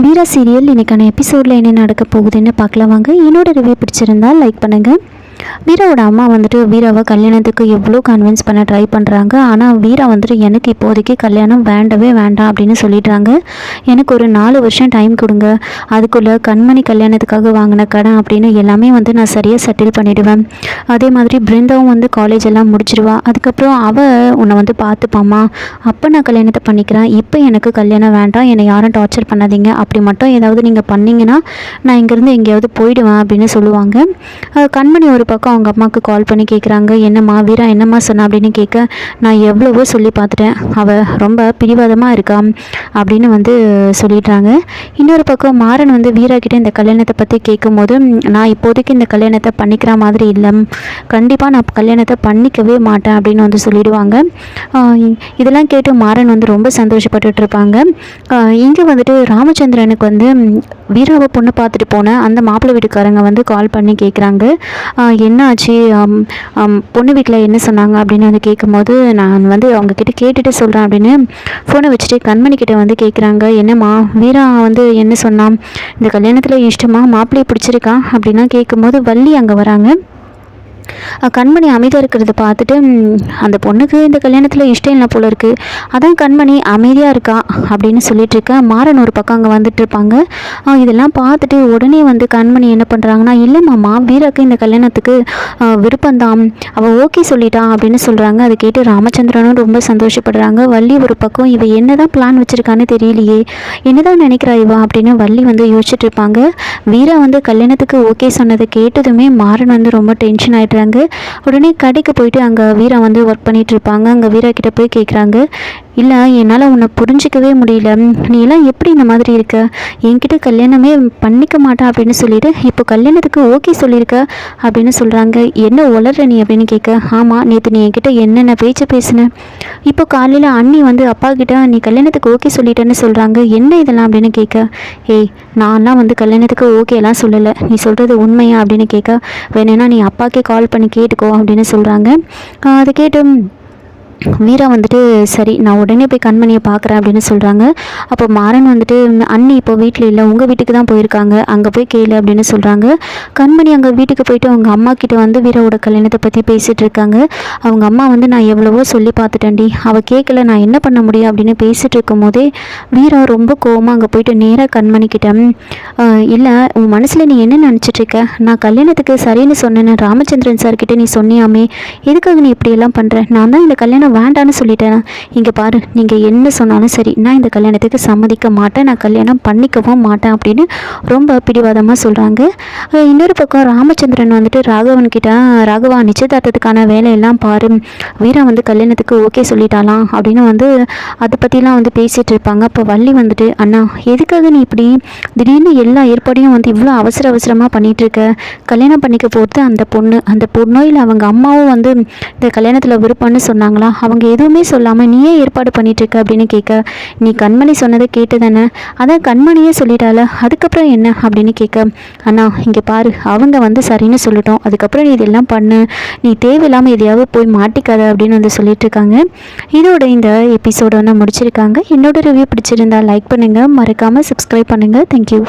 வீரா serial இன்றைக்கான எபிசோடில் என்ன நடக்க போகுதுன்னு பார்க்கலாம் வாங்க. என்னோட ரிவ்யூ பிடிச்சிருந்தால் லைக் பண்ணுங்கள். வீராவோட அம்மா வந்துட்டு வீராவை கல்யாணத்துக்கு எவ்வளோ கன்வின்ஸ் பண்ண ட்ரை பண்ணுறாங்க. ஆனால் வீரா வந்துட்டு எனக்கு இப்போதைக்கு கல்யாணம் வேண்டவே வேண்டாம் அப்படின்னு சொல்லிடுறாங்க. எனக்கு ஒரு 4 வருஷம் டைம் கொடுங்க, அதுக்குள்ளே கண்மணி கல்யாணத்துக்காக வாங்கின கடன் அப்படின்னு எல்லாமே வந்து நான் சரியாக செட்டில் பண்ணிவிடுவேன். அதே மாதிரி பிருந்தாவும் வந்து காலேஜ் எல்லாம் முடிச்சிடுவா. அதுக்கப்புறம் அவள் உன்னை வந்து பார்த்துப்பாம்மா, அப்போ நான் கல்யாணத்தை பண்ணிக்கிறேன். இப்போ எனக்கு கல்யாணம் வேண்டாம், என்னை யாரும் டார்ச்சர் பண்ணாதீங்க, அப்படி மட்டும் ஏதாவது நீங்கள் பண்ணிங்கன்னா நான் இங்கேருந்து எங்கேயாவது போயிடுவேன் அப்படின்னு சொல்லுவாங்க. கண்மணி ஒரு பக்கம் அவங்க அம்மாவுக்கு கால் பண்ணி கேட்குறாங்க, என்னம்மா வீரா என்னம்மா சொன்னா அப்படின்னு கேட்க, நான் எவ்வளவோ சொல்லி பார்த்துட்டேன், அவள் ரொம்ப பிடிவாதமாக இருக்கா அப்படின்னு வந்து சொல்லிடுறாங்க. இன்னொரு பக்கம் மாறன் வந்து வீரா கிட்டே இந்த கல்யாணத்தை பற்றி கேட்கும்போது, நான் இப்போதைக்கு இந்த கல்யாணத்தை பண்ணிக்கிற மாதிரி இல்லை, கண்டிப்பாக நான் கல்யாணத்தை பண்ணிக்கவே மாட்டேன் அப்படின்னு வந்து சொல்லிடுவாங்க. இதெல்லாம் கேட்டு மாறன் வந்து ரொம்ப சந்தோஷப்பட்டுட்டு இருப்பாங்க. இங்கே வந்துட்டு ராமச்சந்திரனுக்கு வந்து வீராவை பொண்ணு பார்த்துட்டு போன அந்த மாப்பிள்ளை வீட்டுக்காரங்க வந்து கால் பண்ணி கேட்குறாங்க, என்ன ஆச்சு, பொண்ணு வீட்டில் என்ன சொன்னாங்க அப்படின்னு வந்து கேட்கும்போது, நான் வந்து அவங்கக்கிட்ட கேட்டுட்டு சொல்கிறேன் அப்படின்னு ஃபோனை வச்சுட்டு கண்மணி கிட்டே வந்து கேட்குறாங்க, என்னம்மா வீரா வந்து என்ன சொன்னான், இந்த கல்யாணத்தில் இஷ்டமாக மாப்பிள்ளையை பிடிச்சிருக்கா அப்படின்னா கேட்கும்போது வள்ளி அங்கே வராங்க. கண்மணி அமைதியாக இருக்கிறத பார்த்துட்டு, அந்த பொண்ணுக்கு இந்த கல்யாணத்தில் இஷ்டம் இல்லை போல இருக்குது, அதான் கண்மணி அமைதியாக இருக்கா அப்படின்னு சொல்லிட்டு இருக்க. மாறன் ஒரு பக்கம் அங்கே வந்துட்டு இருப்பாங்க. இதெல்லாம் பார்த்துட்டு உடனே வந்து கண்மணி என்ன பண்ணுறாங்கன்னா, இல்லைம்மாம்மா வீராக்கு இந்த கல்யாணத்துக்கு விருப்பம்தான், அவள் ஓகே சொல்லிட்டா அப்படின்னு சொல்கிறாங்க. அதை கேட்டு ராமச்சந்திரனும் ரொம்ப சந்தோஷப்படுறாங்க. வள்ளி ஒரு பக்கம் இவ என்னதான் பிளான் வச்சுருக்கான்னு தெரியலையே, என்னதான் நினைக்கிறா இவா அப்படின்னு வள்ளி வந்து யோசிச்சுட்டு இருப்பாங்க. வீரா வந்து கல்யாணத்துக்கு ஓகே சொன்னதை கேட்டதுமே மாறன் வந்து ரொம்ப டென்ஷன் ஆகிட்டு. உடனே கடைக்கு போயிட்டு அங்கே வீரா வந்து ஒர்க் பண்ணிட்டு இருப்பாங்க. அங்கே வீரா கிட்ட போய் கேட்குறாங்க, இல்லை என்னால் உன்னை புரிஞ்சிக்கவே முடியல, நீ எல்லாம் எப்படி இந்த மாதிரி இருக்க, என்கிட்ட கல்யாணமே பண்ணிக்க மாட்டா அப்படின்னு சொல்லிட்டு இப்போ கல்யாணத்துக்கு ஓகே சொல்லியிருக்க அப்படின்னு சொல்கிறாங்க. என்ன உளர்ற நீ அப்படின்னு கேட்க, ஆமாம் நேற்று நீ என்கிட்ட என்னென்ன பேச்சு பேசின, இப்போ காலையில் அண்ணி வந்து அப்பா கிட்ட நீ கல்யாணத்துக்கு ஓகே சொல்லிட்டேன்னு சொல்கிறாங்க, என்ன இதெல்லாம் அப்படின்னு கேட்க, ஏய் நான்லாம் வந்து கல்யாணத்துக்கு ஓகேலாம் சொல்லலை, நீ சொல்கிறது உண்மையா அப்படின்னு கேட்க, வேணும்னா நீ அப்பாக்கே கால் பண்ணி கேட்டுக்கோ அப்படின்னு சொல்கிறாங்க. அதை கேட்டு வீரா வந்துட்டு சரி நான் உடனே போய் கண்மணியை பார்க்குறேன் அப்படின்னு சொல்கிறாங்க. அப்போ மாறன் வந்துட்டு, அண்ணி இப்போ வீட்டில் இல்லை, உங்கள் வீட்டுக்கு தான் போயிருக்காங்க, அங்கே போய் கேளு அப்படின்னு சொல்கிறாங்க. கண்மணி அங்கே வீட்டுக்கு போயிட்டு அவங்க அம்மா கிட்ட வந்து வீராவோட கல்யாணத்தை பற்றி பேசிகிட்டு இருக்காங்க. அவங்க அம்மா வந்து, நான் எவ்வளவோ சொல்லி பார்த்துட்டேன்டி, அவள் கேட்கல, நான் என்ன பண்ண முடியும் அப்படின்னு பேசிகிட்டு இருக்கும் போதே வீரா ரொம்ப கோவமாக அங்கே போயிட்டு நேராக கண்மணிக்கிட்ட, இல்லை உன் மனசில் நீ என்ன நினச்சிட்ருக்க, நான் கல்யாணத்துக்கு சரின்னு சொன்னேன்னு ராமச்சந்திரன் சார்கிட்ட நீ சொன்னியாமே, எதுக்காக நீ இப்படியெல்லாம் பண்ணுற, நான் தான் இந்த கல்யாணம் வேண்டான்னு சொல்லிட்டேன், இங்கே பாரு நீங்கள் என்ன சொன்னாலும் சரி நான் இந்த கல்யாணத்துக்கு சம்மதிக்க மாட்டேன், நான் கல்யாணம் பண்ணிக்கவும் மாட்டேன் அப்படின்னு ரொம்ப பிடிவாதமாக சொல்கிறாங்க. இன்னொரு பக்கம் ராமச்சந்திரன் வந்துட்டு ராகவன் கிட்ட, ராகவா நிச்சயதார்த்தத்துக்கான வேலையெல்லாம் பாரு, வீரா வந்து கல்யாணத்துக்கு ஓகே சொல்லிட்டாலாம் அப்படின்னு வந்து அதை பற்றிலாம் வந்து பேசிகிட்டு இருப்பாங்க. அப்போ வள்ளி வந்துட்டு, அண்ணா எதுக்காக நீ இப்படி திடீர்னு எல்லா ஏற்பாடையும் வந்து இவ்வளோ அவசரமாக பண்ணிகிட்ருக்க, கல்யாணம் பண்ணிக்க போகிறது அந்த பொண்ணோ இல்லை அவங்க அம்மாவும் வந்து இந்த கல்யாணத்தில் விருப்பம்னு சொன்னாங்களா, அவங்க எதுவுமே சொல்லாமல் நீயே ஏற்பாடு பண்ணிகிட்ருக்க அப்படின்னு கேட்க, நீ கண்மணி சொன்னதை கேட்டு தானே, அதான் கண்மணியே சொல்லிட்டால அதுக்கப்புறம் என்ன அப்படின்னு கேட்க, அண்ணா இங்கே பாரு அவங்க வந்து சரின்னு சொல்லிட்டோம், அதுக்கப்புறம் நீ இதெல்லாம் பண்ணு, நீ தேவையில்லாமல் எதையாவது போய் மாட்டிக்காத அப்படின்னு வந்து சொல்லிட்டு இருக்காங்க. இதோட இந்த எபிசோட வந்து முடிச்சிருக்காங்க. என்னோட ரிவ்யூ பிடிச்சிருந்தா லைக் பண்ணுங்கள், மறக்காமல் சப்ஸ்கிரைப் பண்ணுங்கள். தேங்க்யூ.